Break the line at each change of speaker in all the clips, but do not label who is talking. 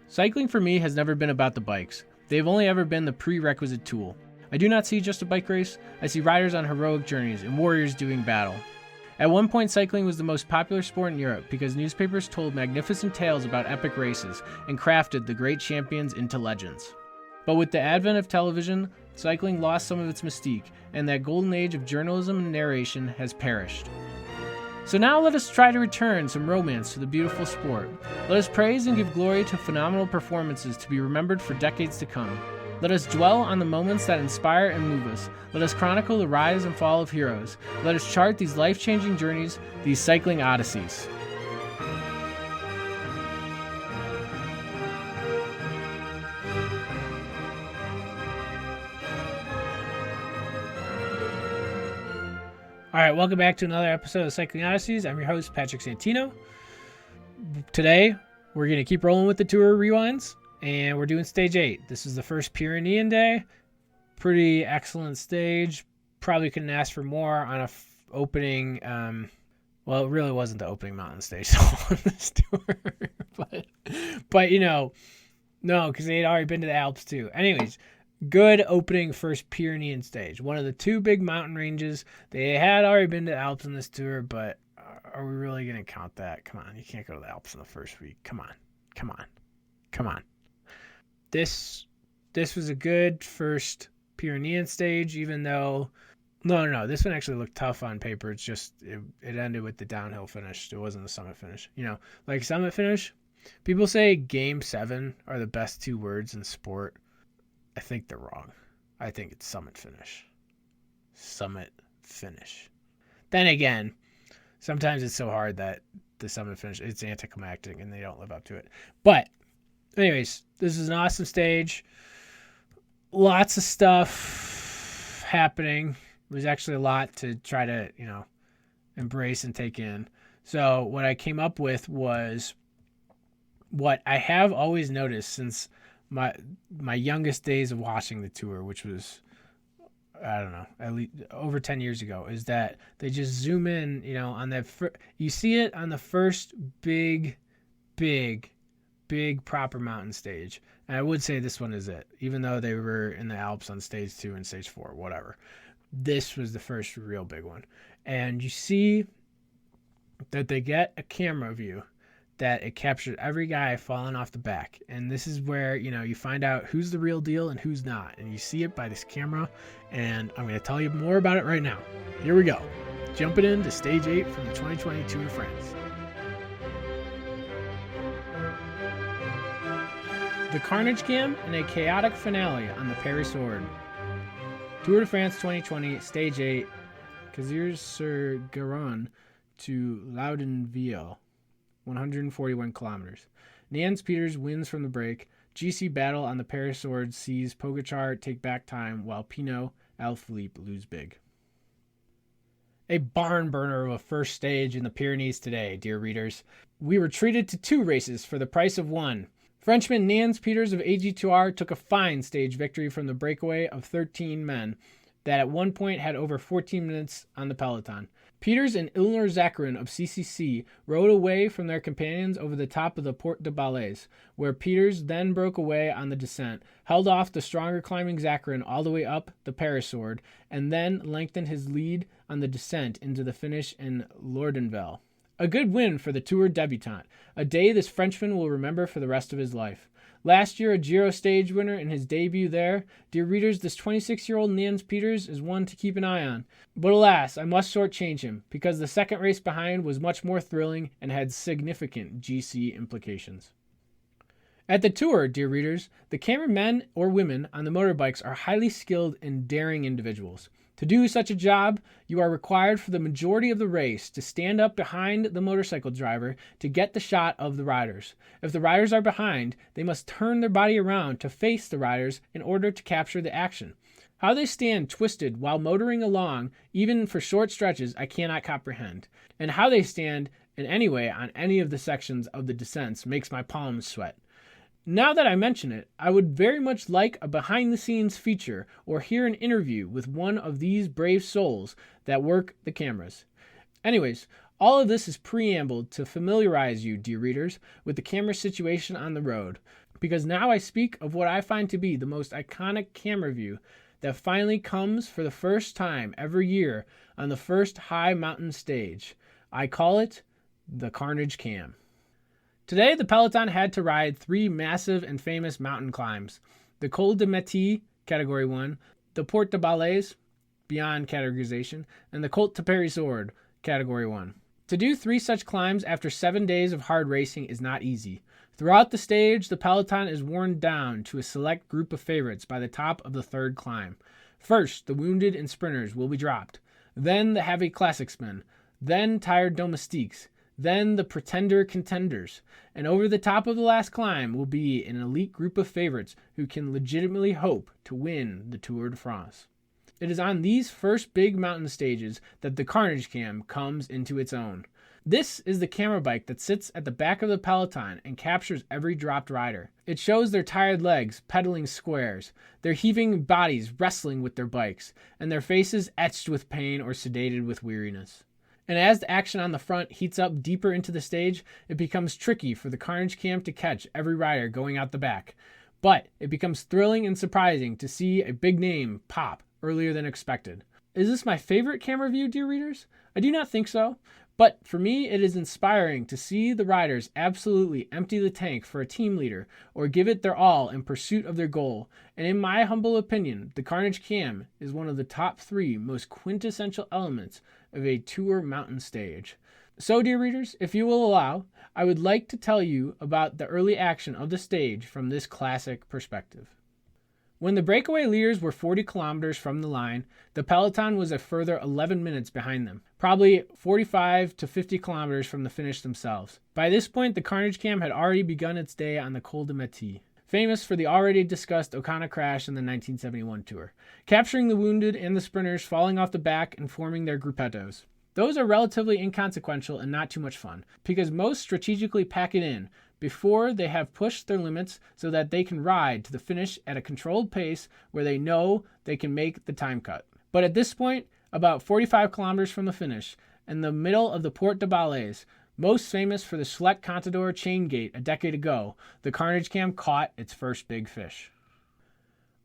Cycling for me has never been about the bikes. They've only ever been the prerequisite tool. I do not see just a bike race, I see riders on heroic journeys and warriors doing battle. At one point, cycling was the most popular sport in Europe because newspapers told magnificent tales about epic races and crafted the great champions into legends. But with the advent of television, cycling lost some of its mystique, and that golden age of journalism and narration has perished. So now let us try to return some romance to the beautiful sport. Let us praise and give glory to phenomenal performances to be remembered for decades to come. Let us dwell on the moments that inspire and move us. Let us chronicle the rise and fall of heroes. Let us chart these life-changing journeys, these cycling odysseys. All right, welcome back to another episode of Cycling Odysseys. I'm your host, Patrick Santino. Today, we're going to keep rolling with the Tour Rewinds, and we're doing Stage 8. This is the first Pyrenean day. Pretty excellent stage. Probably couldn't ask for more on a opening. Well, it really wasn't the opening mountain stage on this tour. but you know, no, because they had already been to the Alps too. Anyways, good opening first Pyrenean stage. One of the two big mountain ranges. They had already been to the Alps on this tour, but are we really going to count that? Come on, you can't go to the Alps in the first week. Come on. This was a good first Pyrenean stage, even though no, this one actually looked tough on paper. It's just it ended with the downhill finish. It wasn't the summit finish. You know, like summit finish. People say game 7 are the best 2 words in sport. I think they're wrong. I think it's summit finish. Summit finish. Then again, sometimes it's so hard that the summit finish, it's anticlimactic and they don't live up to it. But anyways, this is an awesome stage. Lots of stuff happening. It was actually a lot to try to, embrace and take in. So what I came up with was what I have always noticed since my youngest days of watching the tour, which was, I don't know, at least over 10 years ago, is that they just zoom in, on that. You see it on the first big proper mountain stage. And I would say this one is it, even though they were in the Alps on stage 2 and stage 4, whatever. This was the first real big one. And you see that they get a camera view that it captured every guy falling off the back. And this is where, you find out who's the real deal and who's not. And you see it by this camera. And I'm going to tell you more about it right now. Here we go. Jumping into Stage 8 from the 2020 Tour de France. The Carnage cam and a chaotic finale on the Peyresourde. Tour de France 2020, Stage 8, Cazières-sur-Garonne to Laudenville, 141 kilometers. Nance Peters wins from the break. GC battle on the Peyresourde sees Pogačar take back time while Pinot, Alaphilippe lose big. A barn burner of a first stage in the Pyrenees today, dear readers. We were treated to 2 races for the price of 1. Frenchman Nance Peters of AG2R took a fine stage victory from the breakaway of 13 men that at one point had over 14 minutes on the peloton. Peters and Ilnur Zakarin of CCC rode away from their companions over the top of the Porte de Balais, where Peters then broke away on the descent, held off the stronger climbing Zakarin all the way up the Peyresourde, and then lengthened his lead on the descent into the finish in Laudenville. A good win for the Tour debutant, a day this Frenchman will remember for the rest of his life. Last year, a Giro stage winner in his debut there. Dear readers, this 26-year-old Nance Peters is one to keep an eye on. But alas, I must shortchange him, because the second race behind was much more thrilling and had significant GC implications. At the Tour, dear readers, the cameramen or women on the motorbikes are highly skilled and daring individuals. To do such a job, you are required for the majority of the race to stand up behind the motorcycle driver to get the shot of the riders. If the riders are behind, they must turn their body around to face the riders in order to capture the action. How they stand twisted while motoring along, even for short stretches, I cannot comprehend. And how they stand in any way on any of the sections of the descents makes my palms sweat. Now that I mention it, I would very much like a behind-the-scenes feature or hear an interview with one of these brave souls that work the cameras. Anyways, all of this is preamble to familiarize you, dear readers, with the camera situation on the road. because now I speak of what I find to be the most iconic camera view that finally comes for the first time every year on the first high mountain stage. I call it the Carnage Cam. Today, the peloton had to ride 3 massive and famous mountain climbs: the Col de Métis, Category 1, the Porte de Balais, beyond categorization, and the Côte de Peyresourde, Category 1. To do 3 such climbs after 7 days of hard racing is not easy. Throughout the stage, the peloton is worn down to a select group of favorites by the top of the 3rd climb. First, the wounded and sprinters will be dropped, then the heavy classicsmen, then tired domestiques, then the pretender contenders, and over the top of the last climb will be an elite group of favorites who can legitimately hope to win the Tour de France. It is on these first big mountain stages that the Carnage Cam comes into its own. This is the camera bike that sits at the back of the peloton and captures every dropped rider. It shows their tired legs pedaling squares, their heaving bodies wrestling with their bikes, and their faces etched with pain or sedated with weariness. And as the action on the front heats up deeper into the stage, it becomes tricky for the Carnage Cam to catch every rider going out the back. But it becomes thrilling and surprising to see a big name pop earlier than expected. Is this my favorite camera view, dear readers? I do not think so. But for me, it is inspiring to see the riders absolutely empty the tank for a team leader or give it their all in pursuit of their goal. And in my humble opinion, the Carnage Cam is one of the top 3 most quintessential elements of a tour mountain stage. So, dear readers, if you will allow, I would like to tell you about the early action of the stage from this classic perspective. When the breakaway leaders were 40 kilometers from the line, the peloton was a further 11 minutes behind them, probably 45 to 50 kilometers from the finish themselves. By this point, the Carnage Cam had already begun its day on the Col de Métis, famous for the already discussed O'Connor crash in the 1971 Tour, capturing the wounded and the sprinters falling off the back and forming their gruppettos. Those are relatively inconsequential and not too much fun, because most strategically pack it in before they have pushed their limits so that they can ride to the finish at a controlled pace where they know they can make the time cut. But at this point, about 45 kilometers from the finish, in the middle of the Porte de Balais, most famous for the Schleck Contador chain gate a decade ago, the Carnage Cam caught its first big fish.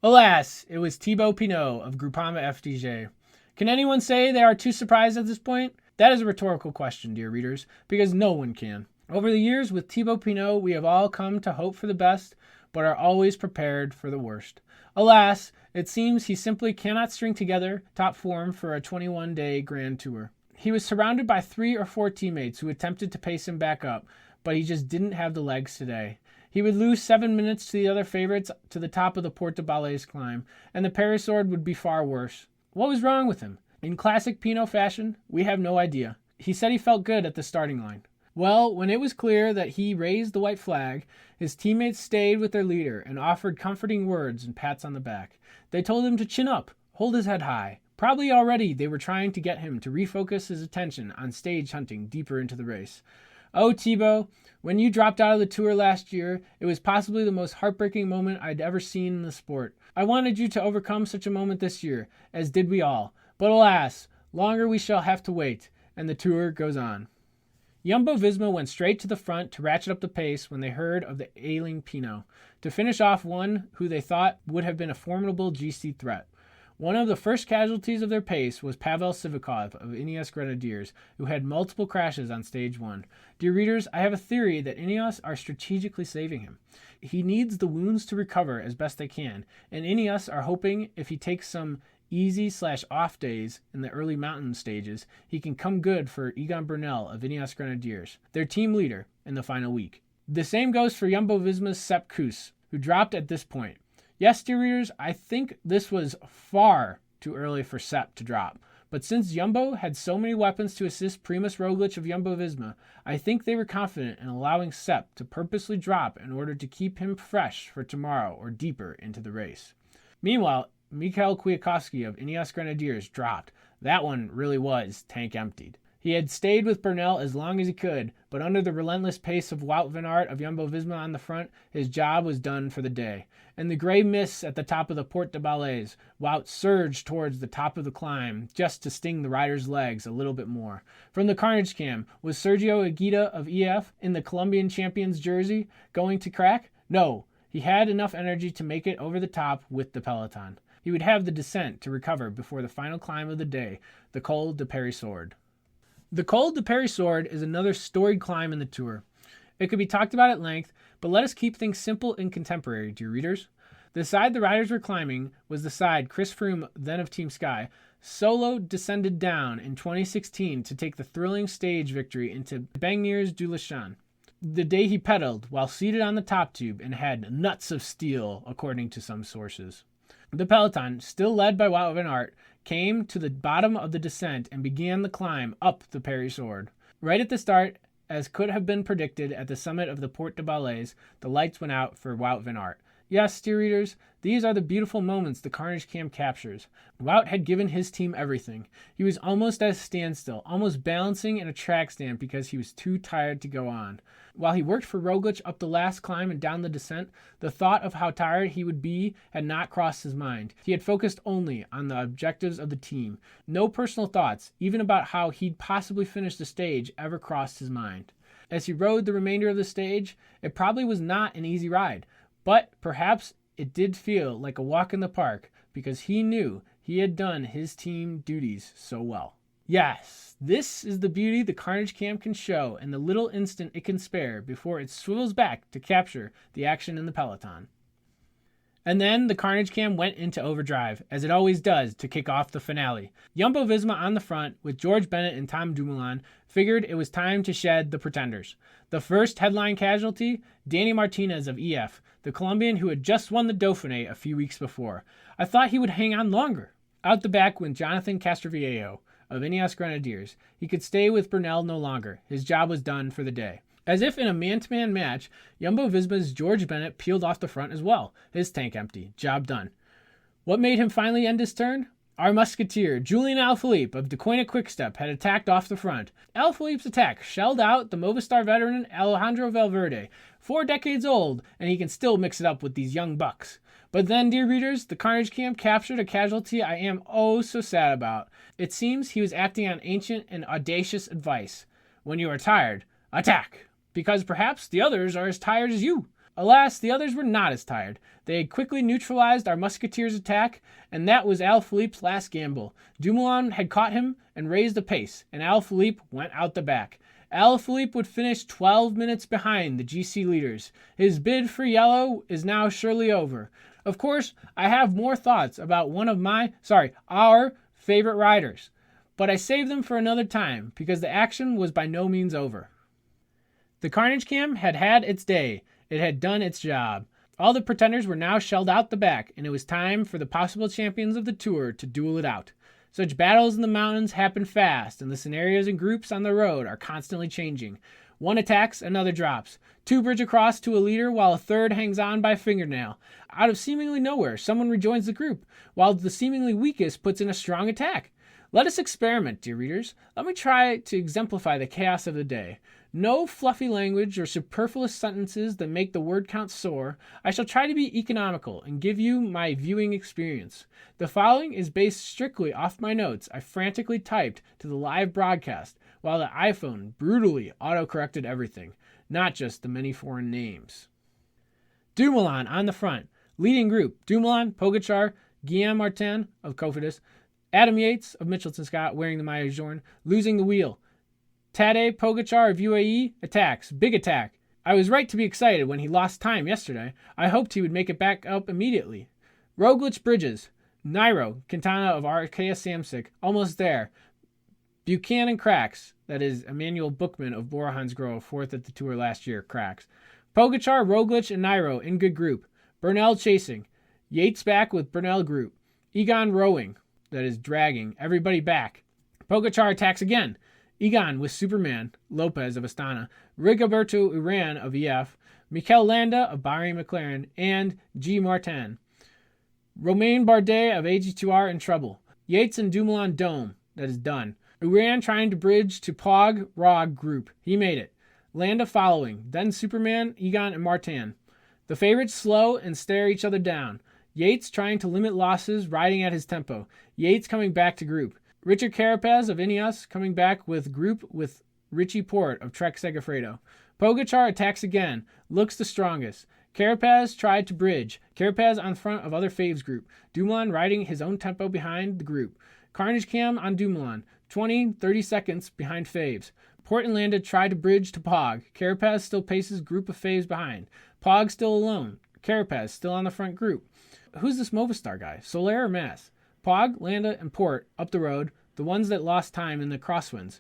Alas, it was Thibaut Pinot of Groupama FDJ. Can anyone say they are too surprised at this point? That is a rhetorical question, dear readers, because no one can. Over the years, with Thibaut Pinot, we have all come to hope for the best, but are always prepared for the worst. Alas, it seems he simply cannot string together top form for a 21-day Grand Tour. He was surrounded by 3 or 4 teammates who attempted to pace him back up, but he just didn't have the legs today. He would lose 7 minutes to the other favorites to the top of the Porte de Balais climb, and the Peyresourde would be far worse. What was wrong with him? In classic Pinot fashion, we have no idea. He said he felt good at the starting line. Well, when it was clear that he raised the white flag, his teammates stayed with their leader and offered comforting words and pats on the back. They told him to chin up, hold his head high. Probably already they were trying to get him to refocus his attention on stage hunting deeper into the race. Oh, Thibaut, when you dropped out of the Tour last year, it was possibly the most heartbreaking moment I'd ever seen in the sport. I wanted you to overcome such a moment this year, as did we all. But alas, longer we shall have to wait, and the Tour goes on. Jumbo-Visma went straight to the front to ratchet up the pace when they heard of the ailing Pinot, to finish off one who they thought would have been a formidable GC threat. One of the first casualties of their pace was Pavel Sivakov of Ineos Grenadiers, who had multiple crashes on stage 1. Dear readers, I have a theory that Ineos are strategically saving him. He needs the wounds to recover as best they can, and Ineos are hoping if he takes some easy/off days in the early mountain stages, he can come good for Egan Bernal of Ineos Grenadiers, their team leader in the final week. The same goes for Jumbo-Visma's Sepp Kuss, who dropped at this point. Yes, dear readers, I think this was far too early for Sepp to drop, but since Jumbo had so many weapons to assist Primož Roglič of Jumbo-Visma, I think they were confident in allowing Sepp to purposely drop in order to keep him fresh for tomorrow or deeper into the race. Meanwhile, Michael Kwiatkowski of Ineos Grenadiers dropped. That one really was tank emptied. He had stayed with Bernal as long as he could, but under the relentless pace of Wout van Aert of Jumbo-Visma on the front, his job was done for the day. In the gray mists at the top of the Porte de Balais, Wout surged towards the top of the climb just to sting the rider's legs a little bit more. From the Carnage Cam, was Sergio Higuita of EF in the Colombian champion's jersey going to crack? No. He had enough energy to make it over the top with the peloton. He would have the descent to recover before the final climb of the day, the Col de Peyresourde. The Col de Peyresourde is another storied climb in the Tour. It could be talked about at length, but let us keep things simple and contemporary, dear readers. The side the riders were climbing was the side Chris Froome, then of Team Sky, solo descended down in 2016 to take the thrilling stage victory into Bagnières du Lachan. The day he pedaled while seated on the top tube and had nuts of steel, according to some sources. The peloton, still led by Wout van Aert, came to the bottom of the descent and began the climb up the Peyresourde. Right at the start, as could have been predicted at the summit of the Porte de Balais, the lights went out for Wout van Aert. Yes, dear readers, these are the beautiful moments the Carnage camp captures. Wout had given his team everything. He was almost at a standstill, almost balancing in a track stand because he was too tired to go on. While he worked for Roglic up the last climb and down the descent, the thought of how tired he would be had not crossed his mind. He had focused only on the objectives of the team. No personal thoughts, even about how he'd possibly finish the stage, ever crossed his mind. As he rode the remainder of the stage, it probably was not an easy ride. But perhaps it did feel like a walk in the park because he knew he had done his team duties so well. Yes, this is the beauty the Carnage camp can show and the little instant it can spare before it swivels back to capture the action in the peloton. And then the Carnage cam went into overdrive, as it always does, to kick off the finale. Jumbo-Visma on the front, with George Bennett and Tom Dumoulin, figured it was time to shed the pretenders. The first headline casualty, Danny Martinez of EF, the Colombian who had just won the Dauphiné a few weeks before. I thought he would hang on longer. Out the back went Jonathan Castroviejo of Ineos Grenadiers. He could stay with Bernal no longer. His job was done for the day. As if in a man-to-man match, Jumbo-Visma's George Bennett peeled off the front as well. His tank empty. Job done. What made him finally end his turn? Our musketeer, Julian Alaphilippe of Deceuninck Quickstep, had attacked off the front. Alaphilippe's attack shelled out the Movistar veteran Alejandro Valverde, 4 decades old, and he can still mix it up with these young bucks. But then, dear readers, the Carnage camp captured a casualty I am oh so sad about. It seems he was acting on ancient and audacious advice. When you are tired, attack! Because perhaps the others are as tired as you. Alas, the others were not as tired. They had quickly neutralized our musketeer's attack, and that was Alaphilippe's last gamble. Dumoulin had caught him and raised the pace, and Alaphilippe went out the back. Alaphilippe would finish 12 minutes behind the GC leaders. His bid for yellow is now surely over. Of course, I have more thoughts about our favorite riders, but I save them for another time because the action was by no means over. The Carnage cam had had its day. It had done its job. All the pretenders were now shelled out the back, and it was time for the possible champions of the Tour to duel it out. Such battles in the mountains happen fast, and the scenarios and groups on the road are constantly changing. One attacks, another drops. 2 bridge across to a leader while a third hangs on by a fingernail. Out of seemingly nowhere, someone rejoins the group, while the seemingly weakest puts in a strong attack. Let us experiment, dear readers. Let me try to exemplify the chaos of the day. No fluffy language or superfluous sentences that make the word count soar. I shall try to be economical and give you my viewing experience. The following is based strictly off my notes I frantically typed to the live broadcast, while the iPhone brutally auto-corrected everything, not just the many foreign names. Dumoulin on the front. Leading group, Dumoulin, Pogačar, Guillaume Martin of Cofidis, Adam Yates of Mitchelton Scott wearing the maillot jaune, losing the wheel. Tadej Pogačar of UAE attacks. Big attack. I was right to be excited when he lost time yesterday. I hoped he would make it back up immediately. Roglic bridges. Nairo, Quintana of Arkea Samsic, almost there. Buchanan cracks. That is Emmanuel Bookman of Bora Hansgrohe, 4th at the Tour last year, cracks. Pogačar, Roglic, and Nairo in good group. Bernal chasing. Yates back with Bernal group. Egan rowing. That is dragging. Everybody back. Pogačar attacks again. Egan with Superman, Lopez of Astana, Rigoberto Urán of EF, Mikel Landa of Bahrain McLaren, and G. Martin. Romain Bardet of AG2R in trouble. Yates and Dumoulin dome. That is done. Urán trying to bridge to Pog Rog group. He made it. Landa following. Then Superman, Egan, and Martin. The favorites slow and stare each other down. Yates trying to limit losses, riding at his tempo. Yates coming back to group. Richard Carapaz of Ineos coming back with group with Richie Porte of Trek Segafredo. Pogačar attacks again, looks the strongest. Carapaz tried to bridge. Carapaz on front of other faves group. Dumoulin riding his own tempo behind the group. Carnage cam on Dumoulin. 20-30 seconds behind faves. Port and Landa tried to bridge to Pog. Carapaz still paces group of faves behind. Pog still alone. Carapaz still on the front group. Who's this Movistar guy? Soler or Mass? Pog, Landa, and Port up the road, the ones that lost time in the crosswinds.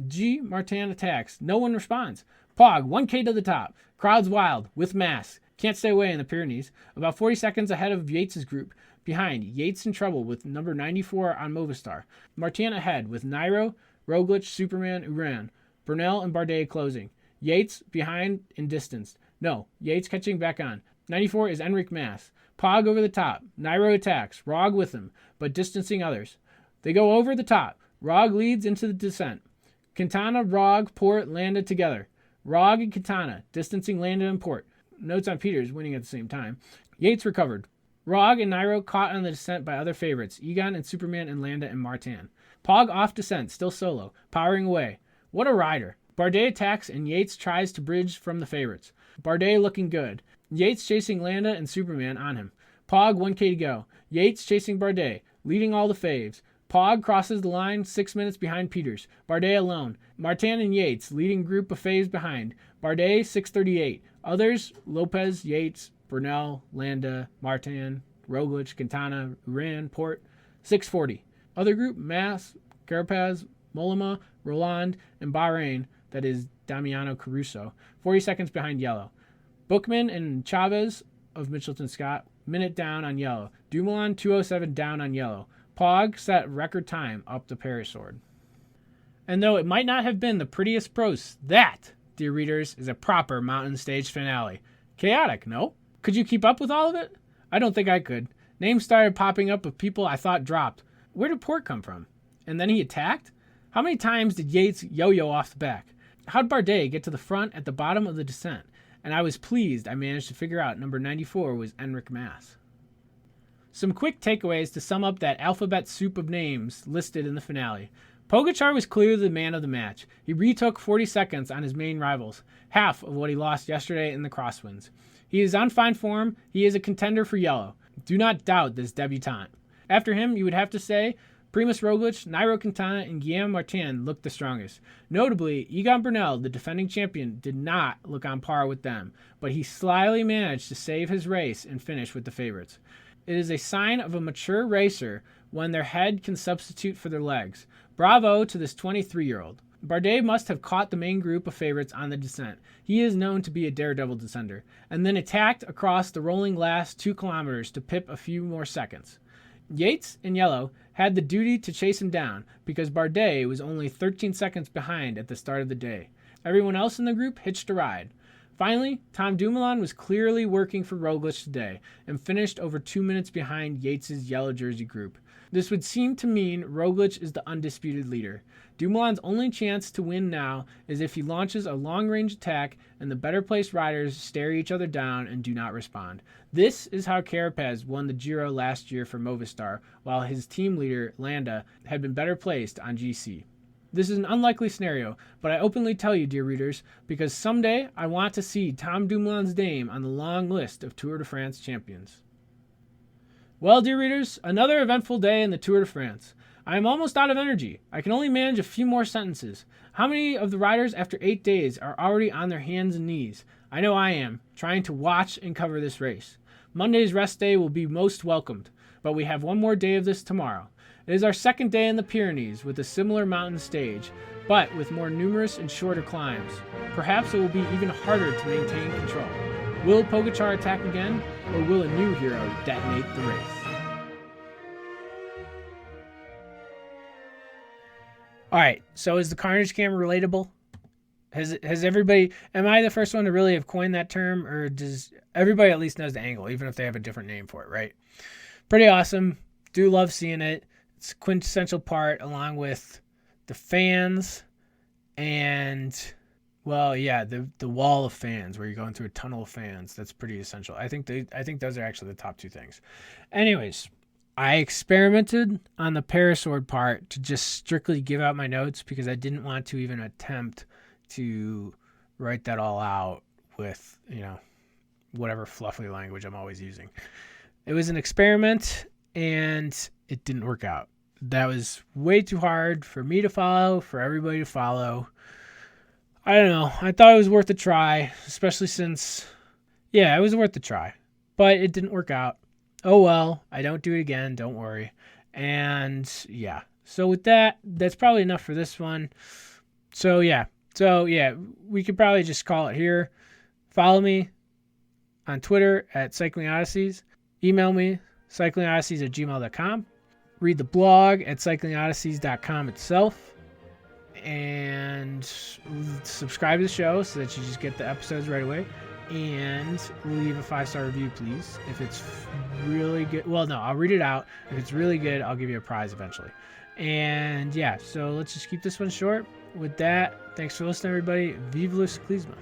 G. Martin attacks. No one responds. Pog, 1K to the top. Crowd's wild, with Mass. Can't stay away in the Pyrenees. About 40 seconds ahead of Yates' group. Behind, Yates in trouble with number 94 on Movistar. Martin ahead with Nairo, Roglic, Superman, Uran. Bernal and Bardet closing. Yates behind and distanced. No, Yates catching back on. 94 is Enric Mas. Pog over the top. Nairo attacks. Rog with him, but distancing others. They go over the top. Rog leads into the descent. Quintana, Rog, Port, Landa together. Rog and Quintana, distancing Landa and Port. Notes on Peters winning at the same time. Yates recovered. Rog and Nairo caught on the descent by other favorites. Egan and Superman and Landa and Martin. Pog off descent, still solo, powering away. What a rider. Bardet attacks and Yates tries to bridge from the favorites. Bardet looking good. Yates chasing Landa and Superman on him. Pog 1K to go. Yates chasing Bardet, leading all the faves. Pog crosses the line 6 minutes behind Peters. Bardet alone. Martin and Yates leading group of faves behind. Bardet 6:38. Others, Lopez, Yates, Bernal, Landa, Martin, Roglic, Quintana, Uran, Port 6:40. Other group, Mass, Carapaz, Mollema, Roland, and Bahrain, that is Damiano Caruso, 40 seconds behind Yellow. Bookman and Chavez of Mitchelton Scott, minute down on Yellow. Dumoulin 2:07 down on Yellow. Pog set record time up the Peyresourde. And though it might not have been the prettiest prose, that, dear readers, is a proper mountain stage finale. Chaotic, no? Could you keep up with all of it? I don't think I could. Names started popping up of people I thought dropped. Where did Port come from? And then he attacked? How many times did Yates yo-yo off the back? How'd Bardet get to the front at the bottom of the descent? And I was pleased I managed to figure out number 94 was Enric Mas. Some quick takeaways to sum up that alphabet soup of names listed in the finale. Pogačar was clearly the man of the match. He retook 40 seconds on his main rivals, half of what he lost yesterday in the crosswinds. He is on fine form. He is a contender for yellow. Do not doubt this debutant. After him, you would have to say Primož Roglic, Nairo Quintana, and Guillaume Martin looked the strongest. Notably, Egan Bernal, the defending champion, did not look on par with them, but he slyly managed to save his race and finish with the favorites. It is a sign of a mature racer when their head can substitute for their legs. Bravo to this 23-year-old. Bardet must have caught the main group of favorites on the descent. He is known to be a daredevil descender, and then attacked across the rolling last 2 kilometers to pip a few more seconds. Yates, in yellow, had the duty to chase him down because Bardet was only 13 seconds behind at the start of the day. Everyone else in the group hitched a ride. Finally, Tom Dumoulin was clearly working for Roglic today and finished over 2 minutes behind Yates' yellow jersey group. This would seem to mean Roglic is the undisputed leader. Dumoulin's only chance to win now is if he launches a long-range attack and the better-placed riders stare each other down and do not respond. This is how Carapaz won the Giro last year for Movistar, while his team leader, Landa, had been better placed on GC. This is an unlikely scenario, but I openly tell you, dear readers, because someday I want to see Tom Dumoulin's name on the long list of Tour de France champions. Well, dear readers, another eventful day in the Tour de France. I am almost out of energy. I can only manage a few more sentences. How many of the riders after 8 days are already on their hands and knees? I know I am, trying to watch and cover this race. Monday's rest day will be most welcomed, but we have one more day of this tomorrow. It is our second day in the Pyrenees with a similar mountain stage, but with more numerous and shorter climbs. Perhaps it will be even harder to maintain control. Will Pogačar attack again, or will a new hero detonate the race? Alright, so is the Carnage camera relatable? Has everybody, am I the first one to really have coined that term, or does everybody at least knows the angle, even if they have a different name for it, right? Pretty awesome. Do love seeing it. It's a quintessential part along with the fans and, well, yeah, the wall of fans where you're going through a tunnel of fans. That's pretty essential. I think those are actually the top 2 things. Anyways, I experimented on the Peyresourde part to just strictly give out my notes because I didn't want to even attempt to write that all out with, whatever fluffy language I'm always using. It was an experiment, and it didn't work out. That was way too hard for me to follow, for everybody to follow. I don't know. I thought it was worth a try, especially since, yeah, it was worth a try. But it didn't work out. Oh well, I don't do it again, don't worry. And yeah. So with that, that's probably enough for this one. So yeah, we could probably just call it here. Follow me on Twitter at Cycling Odysseys. Email me, cyclingodysseys@gmail.com. Read the blog at cyclingodysseys.com itself. And subscribe to the show so that you just get the episodes right away. And leave a 5-star review, please. If it's really good, well, no, I'll read it out. If it's really good, I'll give you a prize eventually. And yeah, so let's just keep this one short. With that, thanks for listening, everybody. Vive le cyclisme.